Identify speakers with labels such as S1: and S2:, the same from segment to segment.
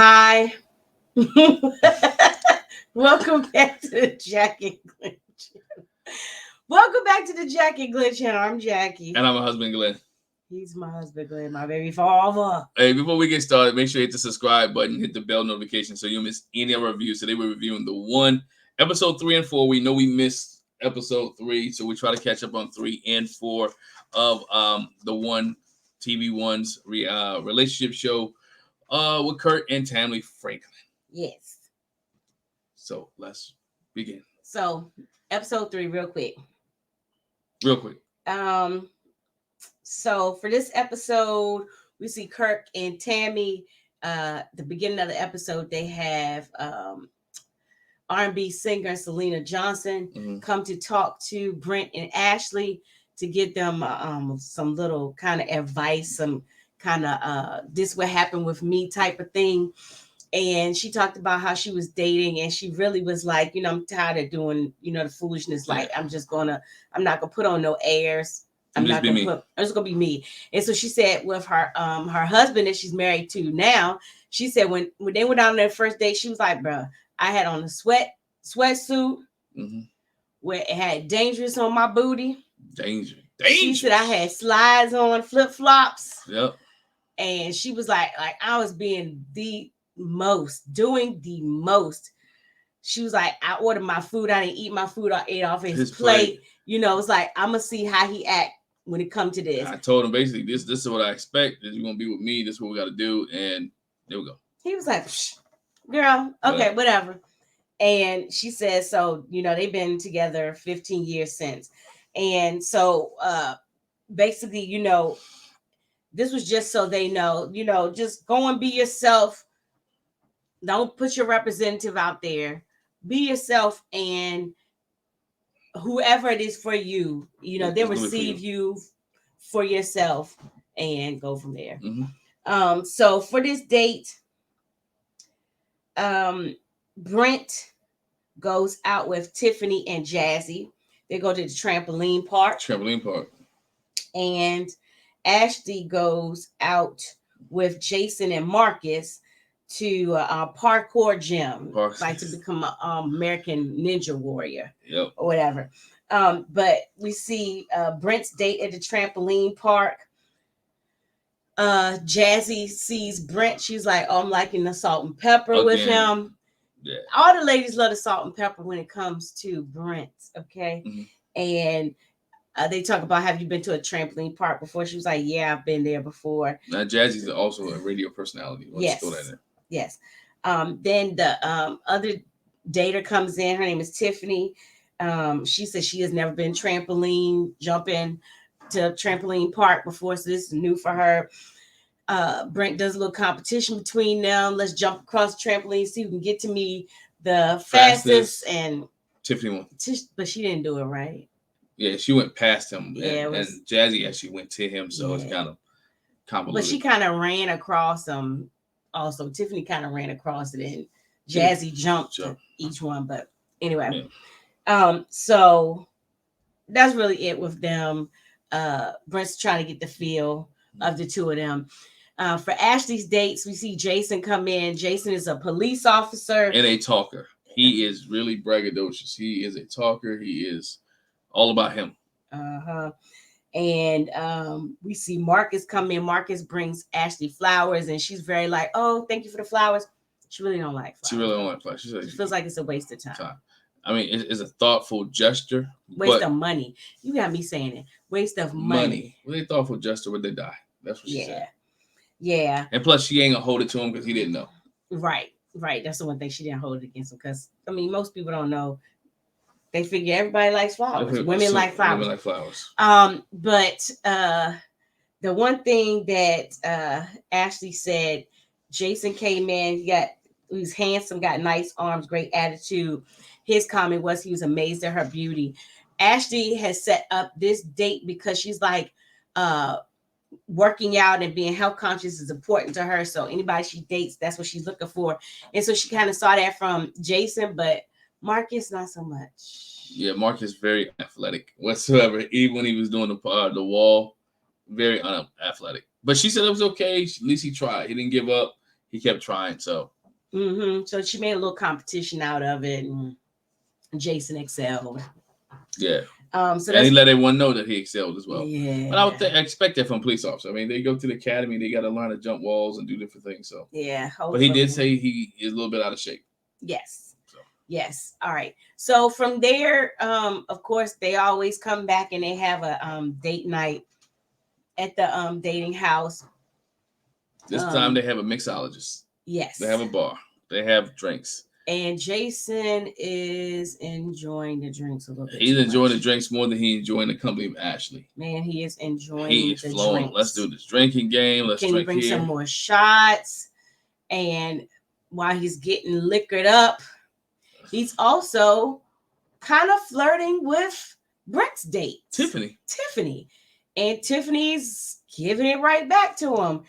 S1: Hi. Welcome back to the Jack and Glenn channel. Welcome back to the Jack and Glenn channel. I'm Jackie.
S2: And I'm a husband, Glenn.
S1: He's my husband, Glenn, my baby father.
S2: Hey, before we get started, make sure you hit the subscribe button, hit the bell notification so you don't miss any of our reviews. Today we're reviewing the one, episode 3 and 4. We know we missed episode 3, so we try to catch up on 3 and 4 of the one TV One's relationship show with Kirk and Tammy Franklin.
S1: Yes.
S2: So let's begin.
S1: So episode 3, real quick. So for this episode, we see Kirk and Tammy. The beginning of the episode, they have R&B singer Selena Johnson come to talk to Brent and Ashley to give them some little kind of advice, some kind of this what happened with me type of thing. And she talked about how she was dating, and she really was like, I'm tired of doing, the foolishness. Like, I'm not gonna put on no airs. I'm just gonna be me. And so she said with her husband that she's married to now, she said when they went out on their first date, she was like, bro, I had on a sweatsuit where it had dangerous on my booty.
S2: Danger.
S1: She said I had slides on, flip-flops.
S2: Yep.
S1: And she was like I was being doing the most. She was like, I ordered my food. I didn't eat my food. I ate off his plate. It's like, I'm going to see how he act when it comes to this.
S2: I told him basically, this is what I expect. You're going to be with me. This is what we got to do. And there we go.
S1: He was like, girl, okay, whatever. And she says, so, they've been together 15 years since. And so basically, this was just so they know, just go and be yourself. Don't put your representative out there. Be yourself, and whoever it is for you, they'll receive you for yourself and go from there. So for this date, Brent goes out with Tiffany and Jazzy. They go to the trampoline park. And Ashley goes out with Jason and Marcus to a parkour gym, like to become an American Ninja Warrior or whatever. But we see Brent's date at the trampoline park. Jazzy sees Brent. She's like, oh, I'm liking the salt and pepper with him. Yeah. All the ladies love the salt and pepper when it comes to Brent, okay? And they talk about, have you been to a trampoline park before? She was like, yeah, I've been there before.
S2: Now, Jazzy's also a radio personality.
S1: Yes. Then the other dater comes in. Her name is Tiffany. She says she has never been jumping to a trampoline park before, so this is new for her. Brent does a little competition between them. Let's jump across the trampoline, see who can get to me the fastest. And
S2: Tiffany won.
S1: But she didn't do it right.
S2: Yeah, she went past him. And Jazzy actually went to him, so it's kind of convoluted.
S1: But she kind of ran across him. Also, Tiffany kind of ran across it, and Jazzy jumped each one. But anyway, so that's really it with them. Brent's trying to get the feel of the two of them. For Ashley's dates, we see Jason come in. Jason is a police officer
S2: and a talker. He is really braggadocious. He is a talker. He is all about him.
S1: And we see Marcus come in. Marcus brings Ashley flowers, and she's very like, oh, thank you for the flowers. She really don't like flowers. She feels like it's a waste of time.
S2: I mean, it's a thoughtful gesture.
S1: Waste of money. You got me saying it. Waste of money.
S2: Well, they thoughtful gesture when they die. That's what she said.
S1: Yeah.
S2: And plus, she ain't gonna hold it to him because he didn't know.
S1: Right. That's the one thing she didn't hold it against him, because most people don't know. They figure everybody likes flowers. Women like flowers. But the one thing that Ashley said, Jason came in. He was handsome, got nice arms, great attitude. His comment was he was amazed at her beauty. Ashley has set up this date because she's like, working out and being health conscious is important to her. So anybody she dates, that's what she's looking for. And so she kind of saw that from Jason, but Marcus, not so much.
S2: Yeah, Marcus very athletic whatsoever. Even when he was doing the wall, very unathletic. But she said it was okay. At least he tried. He didn't give up. he kept trying. So
S1: So she made a little competition out of it, and Jason excelled.
S2: yeah.
S1: So
S2: and he let everyone know that he excelled as well.
S1: Yeah.
S2: But I would expect that from police officers. I mean, they go to the academy, they got to learn to jump walls and do different things. So
S1: yeah.
S2: But he did say he is a little bit out of shape.
S1: Yes. So. Yes. All right. So from there, of course, they always come back and they have a date night at the dating house.
S2: This time they have a mixologist.
S1: Yes.
S2: They have a bar. They have drinks.
S1: And Jason is enjoying the drinks a little bit.
S2: He's enjoying the drinks more than he's enjoying the company of Ashley.
S1: Man, he is enjoying
S2: He is
S1: the
S2: flowing.
S1: drinks.
S2: Let's do this drinking game. Let's
S1: Can you bring some more shots? And while he's getting liquored up, he's also kind of flirting with Brent's date,
S2: Tiffany.
S1: And Tiffany's giving it right back to him.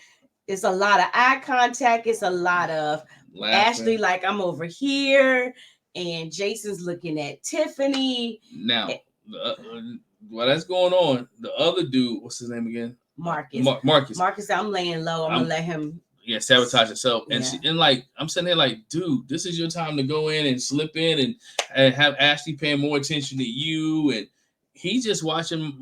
S1: It's a lot of eye contact. It's a lot of laughing. Ashley, like, I'm over here, and Jason's looking at Tiffany.
S2: Now, while that's going on, the other dude, what's his name again?
S1: Marcus. Marcus, I'm laying low. I'm gonna let him.
S2: Yeah, sabotage himself. And I'm sitting there like, dude, this is your time to go in and slip in and have Ashley paying more attention to you. And he's just watching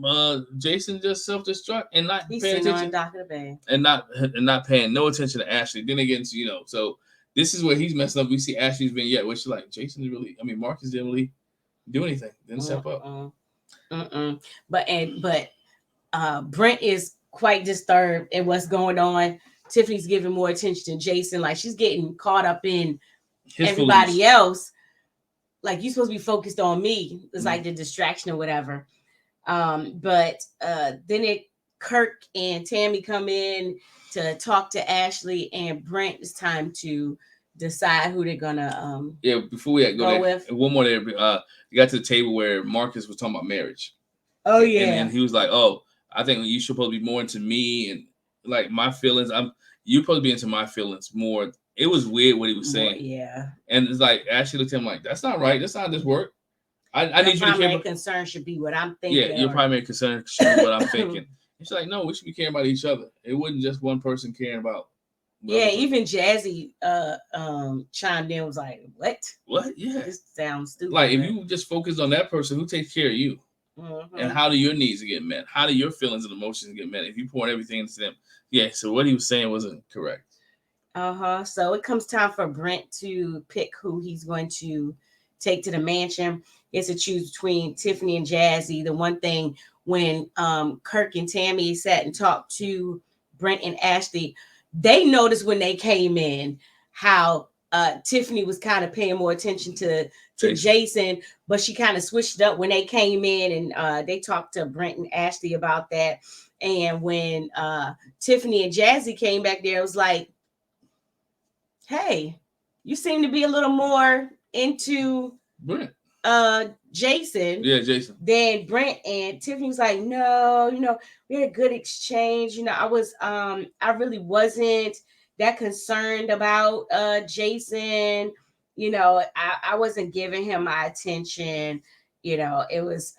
S2: Jason just self-destruct and not paying attention. On Dock of the Bay. And not paying no attention to Ashley. Then they get into, so this is where he's messing up. We see Ashley's vignette where she's like, Marcus didn't really do anything. Didn't step up.
S1: But Brent is quite disturbed at what's going on. Tiffany's giving more attention to Jason. Like, she's getting caught up in everybody else. Like, you're supposed to be focused on me. It's like the distraction or whatever. But then Kirk and Tammy come in to talk to Ashley, and Brent. It's time to decide who they're gonna
S2: before we go there, one more there. You got to the table where Marcus was talking about marriage.
S1: Oh yeah.
S2: And he was like, "Oh, I think you should probably be more into me and like my feelings. You probably be into my feelings more." It was weird what he was saying.
S1: Yeah.
S2: And it's like Ashley looked at him like, "That's not right. That's not how this work. I need you to care."
S1: Primary concern should be what I'm thinking.
S2: Yeah, your primary concern should be what I'm thinking. She's like, "No, we should be caring about each other. It wasn't just one person caring about."
S1: Yeah, even Jazzy chimed in, was like, "What?
S2: What? Yeah,
S1: this sounds stupid."
S2: Like, if you just focus on that person, who takes care of you, and how do your needs get met? How do your feelings and emotions get met? If you pour everything into them, yeah. So what he was saying wasn't correct.
S1: So it comes time for Brent to pick who he's going to take to the mansion. He has to choose between Tiffany and Jazzy. The one thing, when Kirk and Tammy sat and talked to Brent and Ashley, they noticed when they came in how Tiffany was kind of paying more attention to Jason, but she kind of switched up when they came in, and they talked to Brent and Ashley about that. And when Tiffany and Jazzy came back there, it was like, "Hey, you seem to be a little more into
S2: Brent.
S1: Jason."
S2: Yeah, Jason.
S1: Then Brent and Tiffany was like, "No, we had a good exchange. I really wasn't that concerned about Jason. I wasn't giving him my attention. It was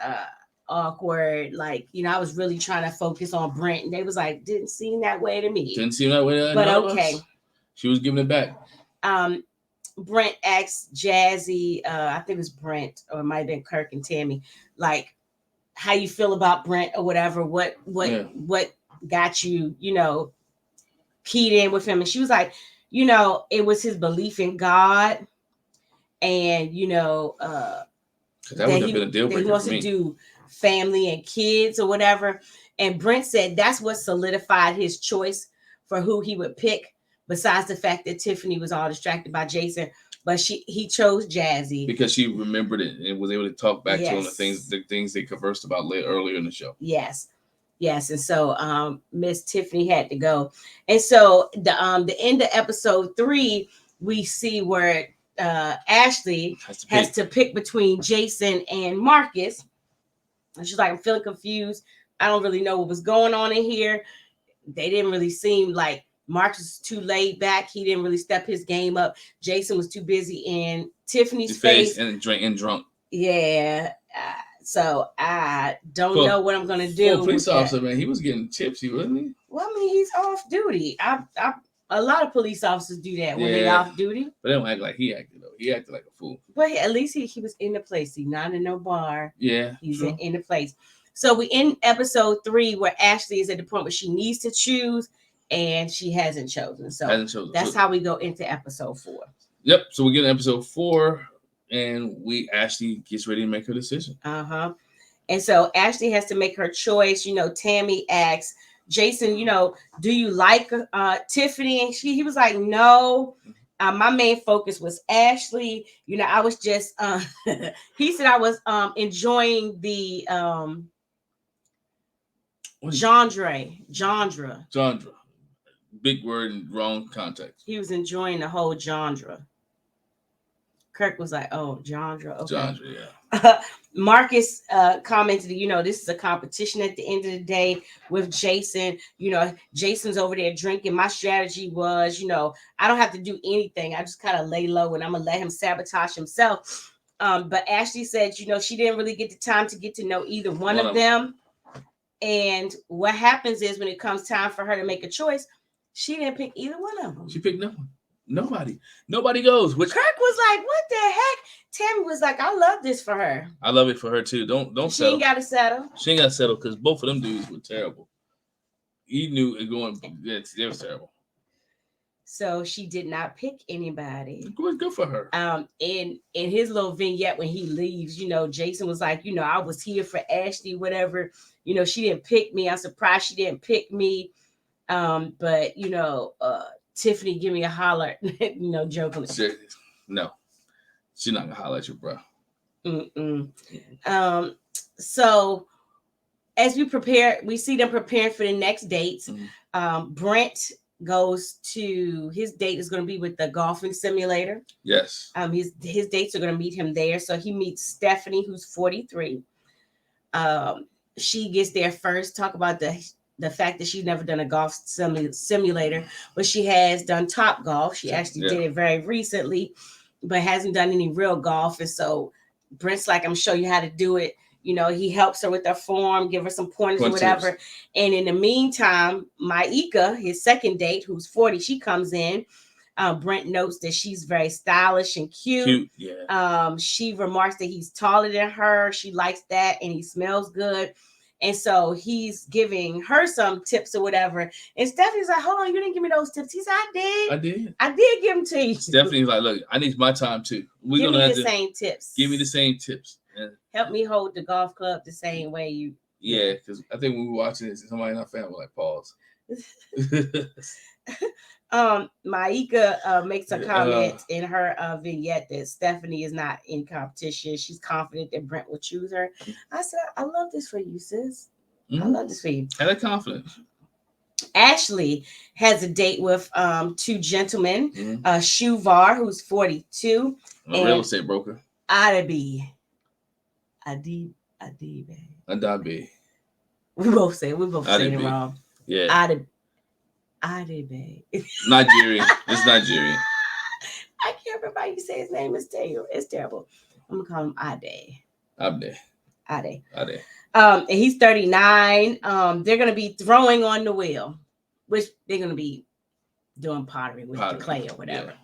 S1: awkward. Like, I was really trying to focus on Brent." And they was like, "Didn't seem that way to me."
S2: Didn't seem that way to
S1: but okay.
S2: She was giving it back.
S1: Brent asked Jazzy, I think it was Brent, or it might have been Kirk and Tammy, like, how you feel about Brent or whatever. What got you, keyed in with him? And she was like, it was his belief in God, and that
S2: would have been a deal breaker.
S1: He wants to do family and kids or whatever. And Brent said that's what solidified his choice for who he would pick. Besides the fact that Tiffany was all distracted by Jason, but he chose Jazzy
S2: because she remembered it and was able to talk back to him the things they conversed about earlier in the show.
S1: Yes. And so Miss Tiffany had to go, and so the end of episode 3, we see where Ashley has to pick between Jason and Marcus, and she's like, "I'm feeling confused. I don't really know what was going on in here." They didn't really seem like. Marcus was too laid back. He didn't really step his game up. Jason was too busy in Tiffany's face
S2: and drunk.
S1: Yeah. So I don't know what I'm gonna do.
S2: Police officer, man, he was getting tipsy, wasn't he?
S1: Well, I mean, he's off duty. A lot of police officers do that when they
S2: Yeah.
S1: off duty.
S2: But they don't act like he acted though. He acted like a fool.
S1: But at least he was in the place. He's not in no bar.
S2: Yeah.
S1: He's
S2: true.
S1: in the place. So we in episode 3 where Ashley is at the point where she needs to choose and she hasn't chosen. So that's how we go into episode 4.
S2: Yep. So we get in episode 4 and Ashley gets ready to make her decision.
S1: Uh-huh. And so Ashley has to make her choice. You know, Tammy asks Jason, you know, do you like Tiffany? And he was like, no. My main focus was Ashley. You know, I was just he said I was enjoying the genre.
S2: Big word in wrong context.
S1: He was enjoying the whole genre. Kirk was like, oh, genre. Okay.
S2: Genre, yeah.
S1: Marcus commented, you know, this is a competition at the end of the day with Jason. You know, Jason's over there drinking. My strategy was, you know, I don't have to do anything. I just kind of lay low and I'm going to let him sabotage himself. But Ashley said, you know, she didn't really get the time to get to know either one of them. And what happens is when it comes time for her to make a choice, she didn't pick either one of them.
S2: She picked no one. Nobody goes.
S1: Kirk was like, what the heck? Tammy was like, I love this for her.
S2: I love it for her too. Don't
S1: she
S2: settle.
S1: Ain't got to settle.
S2: She ain't got to settle because both of them dudes were terrible. He knew it going. They was terrible.
S1: So she did not pick anybody.
S2: Good for her.
S1: In his little vignette when he leaves, you know, Jason was like, you know, I was here for Ashley, whatever. You know, she didn't pick me. I'm surprised she didn't pick me. But you know, Tiffany, give me a holler. You know, jokingly.
S2: No, she's not gonna holler at you, bro.
S1: So as we see them preparing for the next dates. Brent goes to his date is going to be with the golfing simulator.
S2: Yes.
S1: His dates are going to meet him there. So he meets Stephanie, who's 43. She gets there first. Talk about the fact that she's never done a golf simulator, but she has done Top Golf. She actually did it very recently, but hasn't done any real golf. And so Brent's like, I'm show you how to do it. You know, he helps her with her form, give her some pointers or whatever. And in the meantime, Maika, his second date, who's 40, she comes in. Brent notes that she's very stylish and cute.
S2: Yeah.
S1: She remarks that he's taller than her. She likes that, and he smells good. And so he's giving her some tips or whatever. And Stephanie's like, hold on, you didn't give me those tips. He said, I did give them to you.
S2: Stephanie's like, look, I need my time too.
S1: Give me the same tips.
S2: Give me the same tips.
S1: Help me hold the golf club the same way you.
S2: Yeah, because I think when we were watching this, somebody in our family was like, pause.
S1: Maika makes a comment in her vignette that Stephanie is not in competition. She's confident that Brent will choose her. I said, I love this for you, sis. I love this for you.
S2: I like confidence.
S1: Ashley has a date with two gentlemen, Shuvar, who's 42,
S2: a real estate broker.
S1: Adabi. We both say it wrong.
S2: Yeah.
S1: Adabi.
S2: Nigerian. It's Nigerian.
S1: I can't remember how you say his name. It's terrible. I'm gonna call him Ade. And he's 39. They're gonna be throwing on the wheel, which they're gonna be doing pottery with the clay or whatever.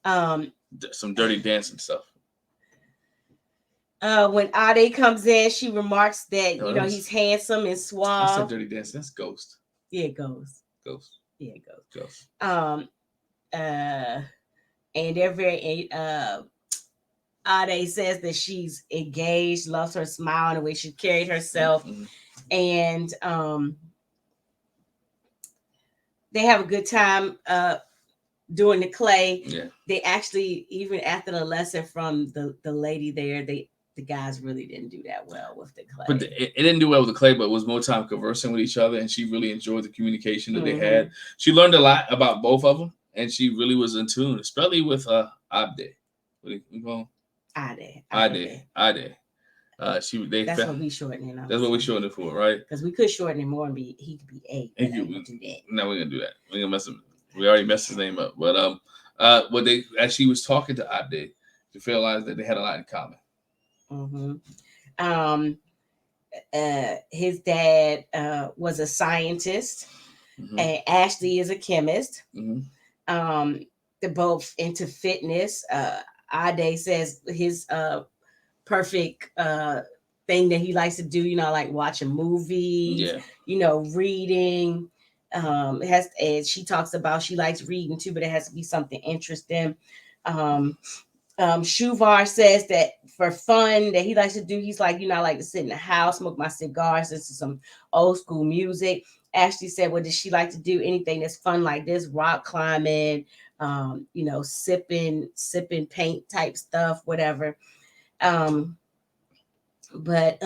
S2: Yeah. Some dirty dancing stuff.
S1: When Ade comes in, she remarks that he's handsome and suave.
S2: That's not dirty dancing. That's Ghost.
S1: Yeah, Ghost. Yeah,
S2: Ghost.
S1: And they're very. Ade says that she's engaged, loves her smile and the way she carried herself, and they have a good time doing the clay.
S2: Yeah.
S1: They actually, even after the lesson from the lady there, the guys really didn't do that well with the clay.
S2: But it didn't do well with the clay, but it was more time conversing with each other, and she really enjoyed the communication that they had. She learned a lot about both of them, and she really was in tune, especially with Abde. What do you call him? Ade. That's
S1: what we shorten it.
S2: That's what we shorten it for, right?
S1: Because we could shorten it more and he could be A.
S2: No, we're gonna do that. We're gonna mess him. We already messed his name up. But as she was talking to Abde, she realized that they had a lot in common.
S1: His dad was a scientist, and Ashley is a chemist. They're both into fitness. Ade says his perfect thing that he likes to do, like watching movies,
S2: Yeah.
S1: Reading. It has, and she talks about she likes reading too, but it has to be something interesting. Um, Shuvar says that for fun that he likes to do, he's like, I like to sit in the house, smoke my cigars, listen to some old school music. Ashley said, well, does she like to do anything that's fun like this? Rock climbing, sipping paint type stuff, whatever. Um, but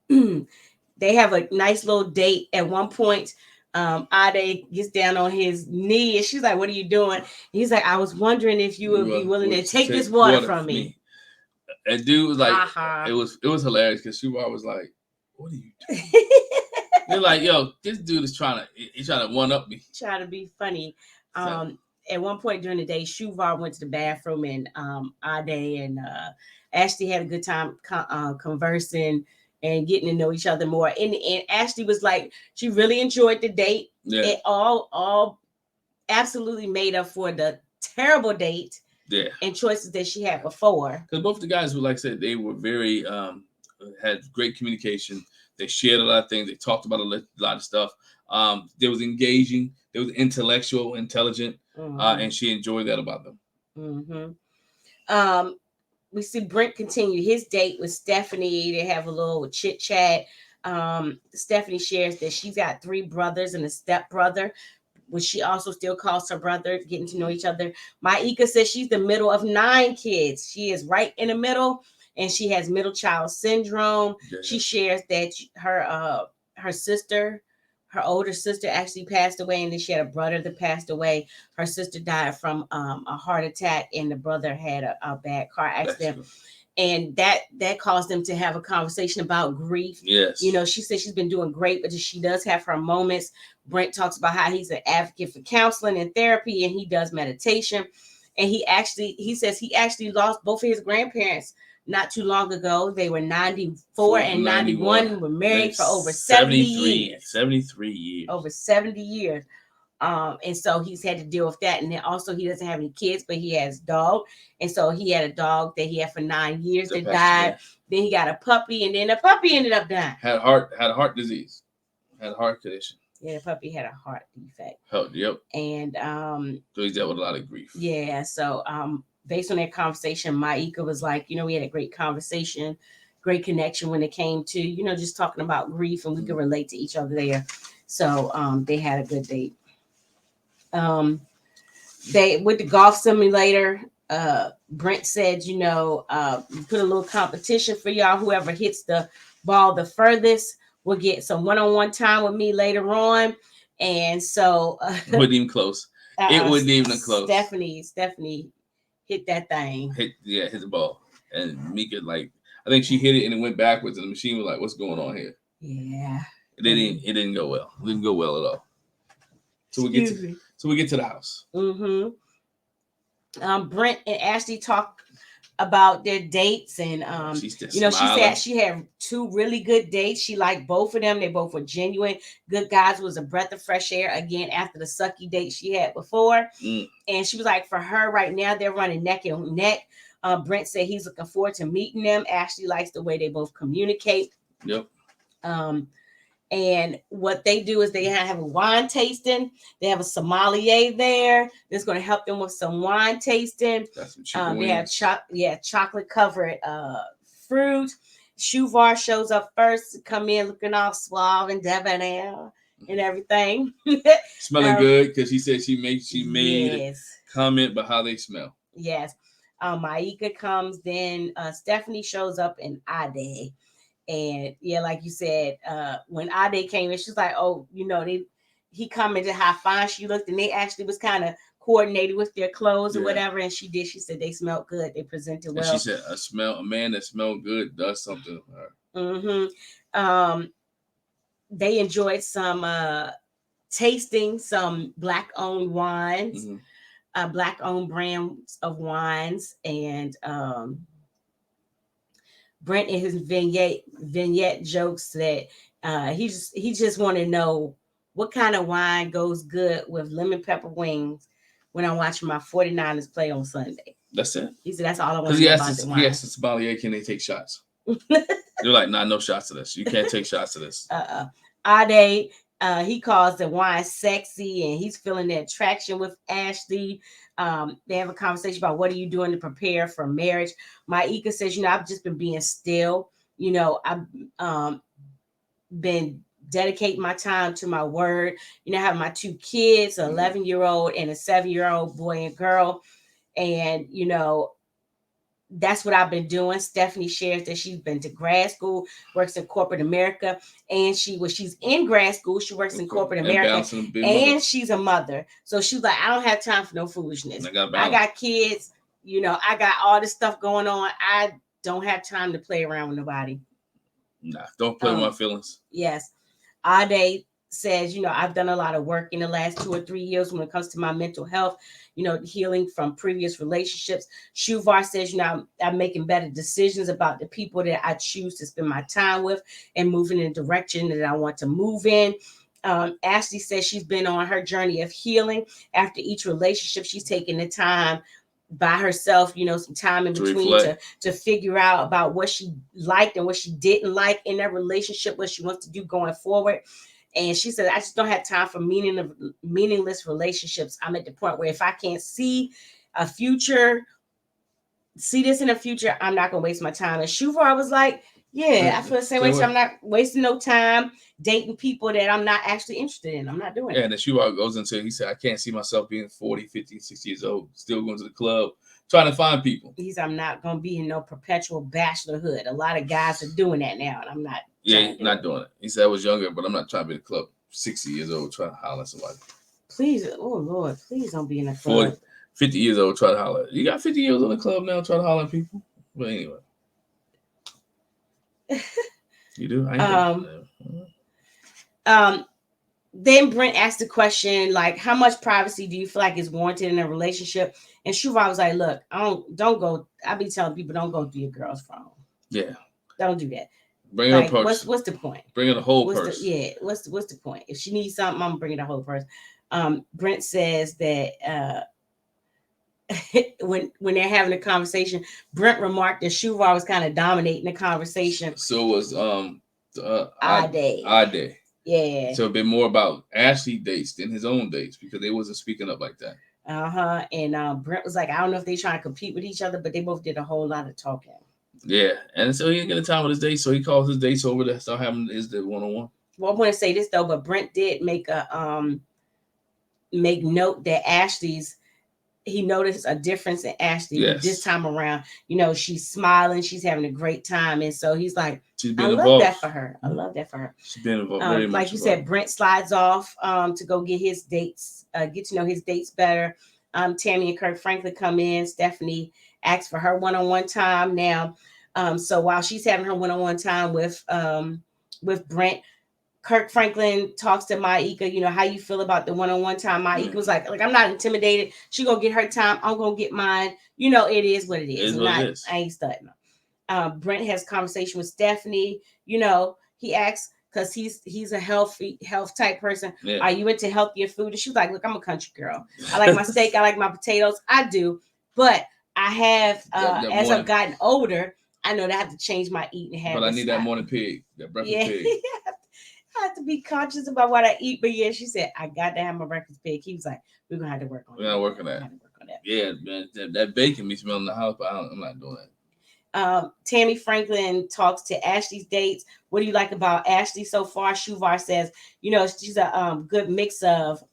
S1: they have a nice little date. At one point, Ade gets down on his knee and she's like, what are you doing? He's like, I was wondering if you would be willing to take this water from me.
S2: And dude was like,
S1: Uh-huh.
S2: it was hilarious because Shubar was like, what are you doing? They're like, yo, this dude is trying to one up me.
S1: Trying to be funny. At one point during the day, Shuvar went to the bathroom and Ade and Ashley had a good time conversing and getting to know each other more. And Ashley was like, she really enjoyed the date.
S2: Yeah.
S1: It all absolutely made up for the terrible date.
S2: Yeah.
S1: And choices that she had before.
S2: Because both the guys were, like I said, they were very had great communication. They shared a lot of things. They talked about a lot of stuff. They was engaging. They was intellectual, intelligent, and she enjoyed that about them.
S1: Mm-hmm. We see Brent continue his date with Stephanie. They have a little chit chat. Stephanie shares that she's got 3 brothers and a stepbrother, which she also still calls her brother, getting to know each other. Maika says she's the middle of 9 kids. She is right in the middle, and she has middle child syndrome. Yeah. She shares that her sister, her older sister, actually passed away, and then she had a brother that passed away. Her sister died from a heart attack, and the brother had a bad car accident. And that caused them to have a conversation about grief.
S2: Yes.
S1: She said she's been doing great, but she does have her moments. Brent talks about how he's an advocate for counseling and therapy, and he does meditation. And he says he actually lost both of his grandparents not too long ago. They were 94 and 91, were married for over 70 years.
S2: 73 years.
S1: Over 70 years. And so he's had to deal with that. And then also he doesn't have any kids, but he has a dog. And so he had a dog that he had for 9 years that died. Then he got a puppy, and then the puppy ended up dying.
S2: Had heart disease. Had a heart condition.
S1: Yeah, the puppy had a heart defect.
S2: Oh, yep.
S1: And
S2: so he's dealt with a lot of grief.
S1: Yeah. So based on that conversation, Maika was like, we had a great conversation, great connection when it came to, just talking about grief, and we could relate to each other there. So they had a good date. They with the golf simulator, Brent said, put a little competition for y'all. Whoever hits the ball the furthest will get some one-on-one time with me later on. And so
S2: wasn't even close. It wasn't even close.
S1: Stephanie hit that thing.
S2: Hit the ball. And Mika, I think she hit it and it went backwards, and the machine was like, what's going on here?
S1: Yeah.
S2: It didn't go well. It didn't go well at all. So we get to the house.
S1: Mm-hmm. Brent and Ashley talk about their dates, and she said she had 2 really good dates. She liked both of them. They both were genuine, good guys. Was a breath of fresh air again after the sucky date she had before. And she was like, for her right now, they're running neck and neck. Brent said he's looking forward to meeting them. Ashley likes the way they both communicate.
S2: Yep.
S1: And what they do is they have a wine tasting. They have a sommelier there that's going to help them with some wine tasting.
S2: That's what
S1: they have chocolate covered fruit. Shuvar shows up first, come in looking all suave and debonair and everything.
S2: Smelling good, because he said she made a comment about how they smell.
S1: Yes. Maika comes, then Stephanie shows up, and Ade. And like you said, when Ade came in, she's like, oh, he commented how fine she looked, and they actually was kind of coordinated with their clothes or whatever. And she said they smelled good. They presented well.
S2: And she said, a man that smelled good does something to her.
S1: Mm-hmm. They enjoyed some tasting some Black-owned wines, Black-owned brands of wines, and Brent in his vignette jokes that he just wanted to know what kind of wine goes good with lemon pepper wings when I'm watching my 49ers play on Sunday.
S2: That's it.
S1: He said that's all I want
S2: Because
S1: to
S2: he
S1: know
S2: asked
S1: about
S2: the
S1: the wine.
S2: sommelier, can they take shots? They're like, nah, no shots of this. You can't take shots of this.
S1: Ade, he calls the wine sexy, and he's feeling the attraction with Ashley. They have a conversation about what are you doing to prepare for marriage. Maika says, I've just been being still. I've been dedicating my time to my word. I have my 2 kids, an 11-year-old and a 7-year-old boy and girl. And, that's what I've been doing. Stephanie shares that she's been to grad school, works in corporate America, and she's in grad school, she works in corporate America, and she's a mother. So she's like, I don't have time for no foolishness. I got kids, I got all this stuff going on. I don't have time to play around with nobody.
S2: Nah, don't play with my feelings.
S1: Yes. Ade says, I've done a lot of work in the last 2 or 3 years when it comes to my mental health, healing from previous relationships. Shuvar says, I'm making better decisions about the people that I choose to spend my time with and moving in the direction that I want to move in. Ashley says she's been on her journey of healing. After each relationship, she's taking the time by herself, some time in between to figure out about what she liked and what she didn't like in that relationship, what she wants to do going forward. And she said, I just don't have time for meaningless relationships. I'm at the point where if I can't see this in the future, I'm not going to waste my time. And Shuvar was like, yeah, I feel the same way. So I'm not wasting no time dating people that I'm not actually interested in. I'm not doing it.
S2: And then Shuvar goes into, he said, I can't see myself being 40, 50, 60 years old, still going to the club, trying to find people.
S1: He said, I'm not going to be in no perpetual bachelorhood. A lot of guys are doing that now, and I'm not.
S2: Yeah, not doing it. He said I was younger, but I'm not trying to be in the club 60 years old trying to holler at somebody.
S1: Please, oh Lord, please don't be in a club.
S2: 40, 50 years old trying to holler. You got 50 years old in the club now trying to holler at people? But anyway. You do?
S1: Then Brent asked the question, like, how much privacy do you feel like is warranted in a relationship? And Shuvar was like, look, don't go. I be telling people, don't go through your girl's phone.
S2: Yeah.
S1: Don't do that.
S2: Bring her a purse.
S1: What's the point?
S2: Bring her the whole purse.
S1: What's the point? If she needs something, I'm bringing the whole purse. Brent says that when they're having a conversation, Brent remarked that Shuvar was kind of dominating the conversation.
S2: So was
S1: Ade. Yeah.
S2: So it'd been more about Ashley dates than his own dates because they wasn't speaking up like that.
S1: And Brent was like, I don't know if they trying to compete with each other, but they both did a whole lot of talking.
S2: Yeah, and so he didn't get the time with his dates, so he calls his dates over to start having the one-on-one.
S1: Well, I want to say this though, but Brent did make note that he noticed a difference in Ashley this time around. She's smiling, she's having a great time, and so he's like, I love that for her. I love that for her.
S2: She's been involved very much.
S1: Like you said, Brent slides off to go get his dates, get to know his dates better. Tammy and Kirk Franklin come in. Stephanie asks for her one-on-one time now. So while she's having her one-on-one time with Brent, Kirk Franklin talks to Maika, how you feel about the one-on-one time. Maika was like, I'm not intimidated. She gonna get her time. I'm gonna get mine. It is what it is. I ain't studying. Brent has conversation with Stephanie. He asks, because he's a health type person. Yeah. Are you into healthier food? And she's like, look, I'm a country girl. I like my steak. I like my potatoes. I do. But I have, as I've gotten older, I know that I have to change my eating habits.
S2: But I need that morning pig, that breakfast pig.
S1: I have to be conscious about what I eat. But yeah, she said, I got to have my breakfast pig. He was like, we're going to have to work on that.
S2: We're going to work on that. Yeah, man, that bacon be smelling in the house, but I'm not doing that.
S1: Tammy Franklin talks to Ashley's dates. What do you like about Ashley so far? Shuvar says, she's a good mix of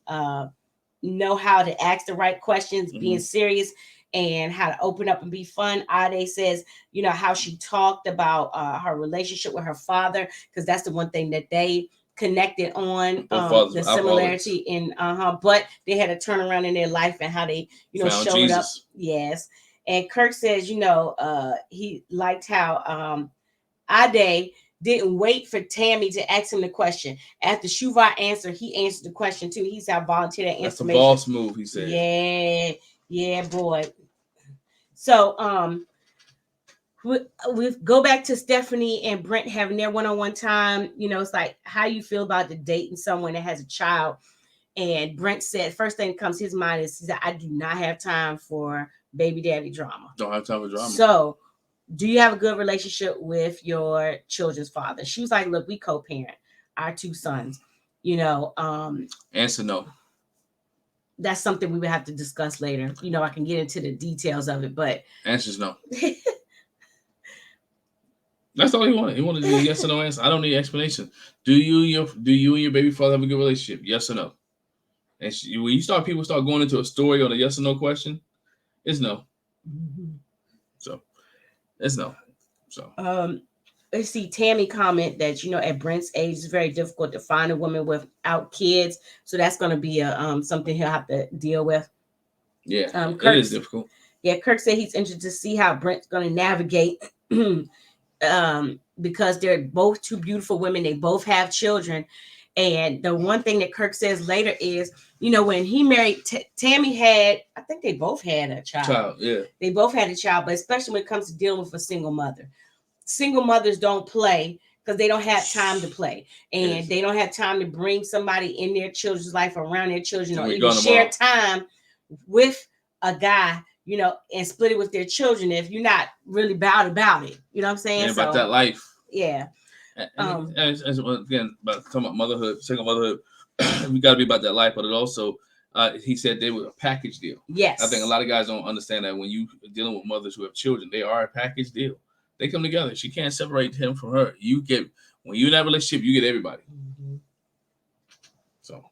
S1: know how to ask the right questions, being serious, and how to open up and be fun. Ade says, how she talked about her relationship with her father, because that's the one thing that they connected on, the similarity in but they had a turnaround in their life and how they, showed Jesus. Up. Yes. And Kirk says, he liked how Ade didn't wait for Tammy to ask him the question. After Shuvar answered, he answered the question too. He said, I volunteered that information.
S2: That's a boss move, he said.
S1: Yeah, boy. So we go back to Stephanie and Brent having their one-on-one time. It's like, how you feel about the dating someone that has a child. And Brent said, first thing that comes to his mind is, he said, I do not have time for baby daddy drama.
S2: Don't have time for drama.
S1: So, do you have a good relationship with your children's father? She was like, look, we co-parent our 2 sons.
S2: Answer no.
S1: That's something we would have to discuss later. I can get into the details of it, but
S2: answer's no. That's all he wanted. He wanted to do a yes or no answer. I don't need explanation. Do you and your baby father have a good relationship? Yes or no? And when people start going into a story on a yes or no question, it's no.
S1: Mm-hmm.
S2: So it's no. So
S1: let's see. Tammy comment that at Brent's age it's very difficult to find a woman without kids, so that's going to be a something he'll have to deal with.
S2: Yeah, it is difficult.
S1: Yeah, Kirk said he's interested to see how Brent's going to navigate. Because they're both 2 beautiful women, they both have children, and the one thing that Kirk says later is, when he married Tammy had, I think they both had a child.
S2: Yeah,
S1: they both had a child, but especially when it comes to dealing with a single mother. Single mothers don't play because they don't have time to play, and they don't have time to bring somebody in their children's life, around their children, or even share time with a guy, and split it with their children if you're not really about it. You know what I'm saying?
S2: Yeah, about that life.
S1: Yeah.
S2: And again, about talking about motherhood, single motherhood, we got to be about that life. But it also, he said they were a package deal.
S1: Yes.
S2: I think a lot of guys don't understand that when you are dealing with mothers who have children, they are a package deal. They come together. She can't separate him from her. When you're in that relationship, you get everybody.
S1: Mm-hmm.
S2: So,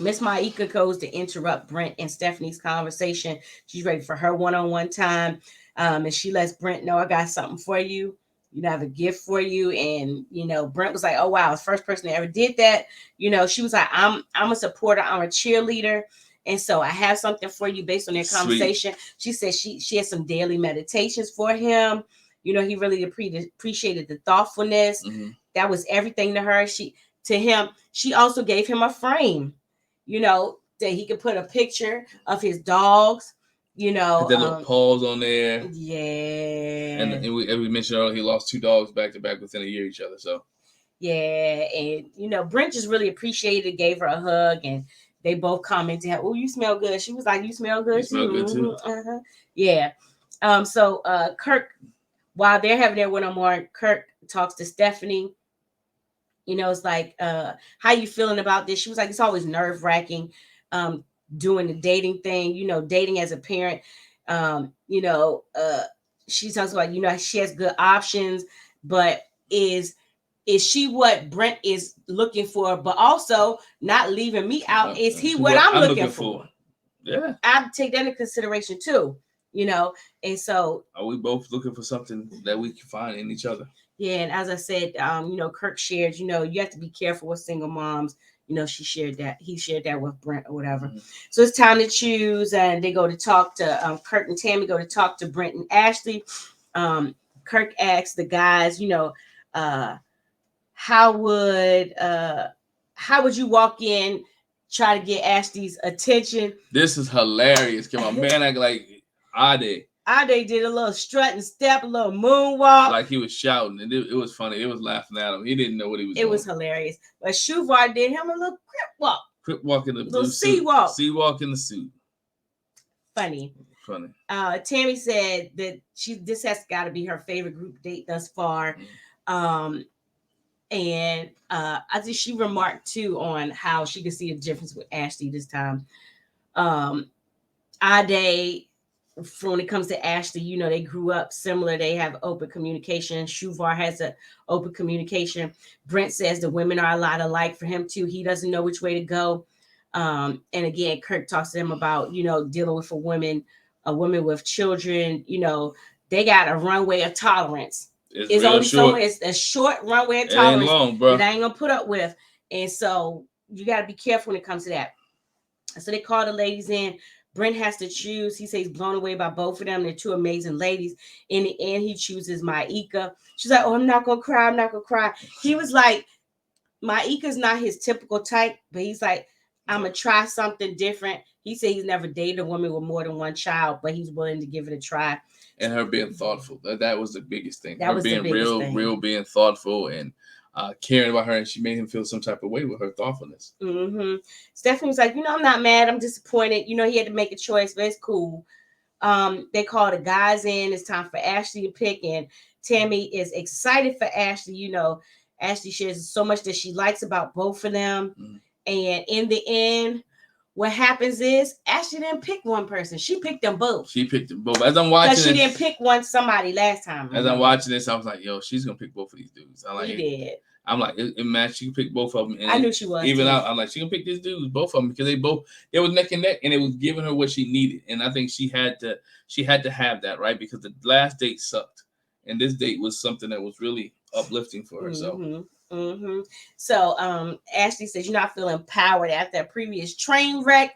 S1: Miss Maika goes to interrupt Brent and Stephanie's conversation. She's ready for her one-on-one time. And she lets Brent know, I got something for you. I have a gift for you. And, Brent was like, oh, wow, it's the first person that ever did that. She was like, I'm a supporter. I'm a cheerleader. And so I have something for you based on their conversation. Sweet. She said she had some daily meditations for him. He really appreciated the thoughtfulness.
S2: Mm-hmm.
S1: That was everything to her. To him, she also gave him a frame, that he could put a picture of his dogs,
S2: That little paws on there.
S1: Yeah.
S2: And we mentioned earlier, he lost 2 dogs back to back within a year of each other. So
S1: yeah, and Brent just really appreciated, gave her a hug, and they both commented, "Oh, you smell good." She was like, "You smell good too."
S2: Smell good too.
S1: Uh-huh. Yeah. So Kirk, while they're having their one-on-one, Kirk talks to Stephanie. It's like, how you feeling about this? She was like, it's always nerve-wracking doing the dating thing, dating as a parent. She talks about, she has good options, but is she what Brent is looking for, but also not leaving me out? Is he what I'm looking for?
S2: Yeah.
S1: I take that into consideration too, and so
S2: are we both looking for something that we can find in each other?
S1: Yeah, and as I said, Kirk shared, you have to be careful with single moms. He shared that with Brent or whatever. Mm-hmm. So it's time to choose, and they go to talk to Kirk and Tammy go to talk to Brent and Ashley. Kirk asks the guys, how would you walk in, try to get Ashley's attention?
S2: This is hilarious. Come on, man, act like Ade.
S1: Ade did a little strut and step, a little moonwalk.
S2: Like he was shouting, and it was funny. It was laughing at him. He didn't know what he was doing.
S1: It was hilarious. But Shuvar did him a little crip walk.
S2: Crip walk in the
S1: little sea walk.
S2: Sea walk in the suit.
S1: Funny. Tammy said that this has got to be her favorite group date thus far. And I think she remarked too on how she could see a difference with Ashley this time. Ade, when it comes to Ashley, they grew up similar. They have open communication. Shuvar has an open communication. Brent says the women are a lot alike for him too. He doesn't know which way to go. And again, Kirk talks to them about, dealing with a woman with children. They got a runway of tolerance. It's only short. It's a short runway of tolerance.
S2: It ain't long, bro.
S1: That I ain't gonna put up with. And so you got to be careful when it comes to that. So they call the ladies in. Brent has to choose. He says he's blown away by both of them. They're 2 amazing ladies. In the end, he chooses Maika. She's like, oh, I'm not going to cry. I'm not going to cry. He was like, Maika's not his typical type, but he's like, I'm going to try something different. He said he's never dated a woman with more than 1 child, but he's willing to give it a try.
S2: And her being thoughtful. That was the biggest thing.
S1: That was
S2: being
S1: the biggest thing.
S2: real being thoughtful. And caring about her, and she made him feel some type of way with her thoughtfulness.
S1: Mm-hmm. Stephanie was like, I'm not mad. I'm disappointed. He had to make a choice, but it's cool. They call the guys in. It's time for Ashley to pick, and Tammy is excited for Ashley. Ashley shares so much that she likes about both of them. Mm-hmm. And in the end, what happens is Ashley didn't pick one person. She picked them both.
S2: As I'm watching,
S1: because she didn't pick somebody last time.
S2: As I'm watching this, I was like, "Yo, she's gonna pick both of these dudes."
S1: She did.
S2: I'm like, it matched. She can pick both of them. And
S1: I knew she was.
S2: Even out, I'm like, she can pick these dudes, both of them, because it was neck and neck, and it was giving her what she needed. And I think she had to have that, right? Because the last date sucked, and this date was something that was really uplifting for her.
S1: Mm-hmm. So, Ashley says, I feel empowered after a previous train wreck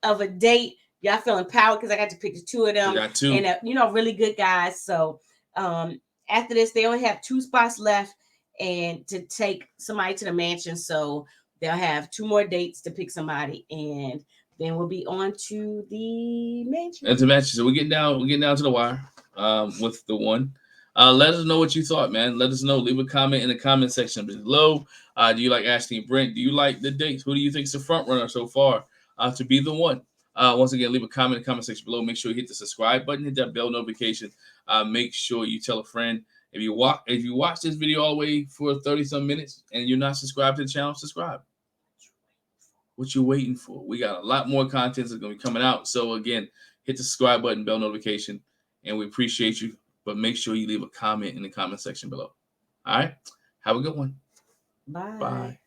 S1: of a date. Y'all feel empowered because I got to pick the two of them.
S2: Got two.
S1: And, really good guys. So, after this, they only have 2 spots left and to take somebody to the mansion. So they'll have 2 more dates to pick somebody, and then we'll be on to the mansion.
S2: And to mansion. So we're getting down to the wire with the one. Let us know what you thought, man. Let us know. Leave a comment in the comment section below. Do you like Ashley and Brent? Do you like the dates? Who do you think is the front runner so far to be the one? Once again, leave a comment in the comment section below. Make sure you hit the subscribe button, hit that bell notification. Make sure you tell a friend. If you watch this video all the way for 30-some minutes and you're not subscribed to the channel, subscribe. What you waiting for? We got a lot more content that's going to be coming out. So again, hit the subscribe button, bell notification, and we appreciate you. But make sure you leave a comment in the comment section below. All right? Have a good one.
S1: Bye.
S2: Bye.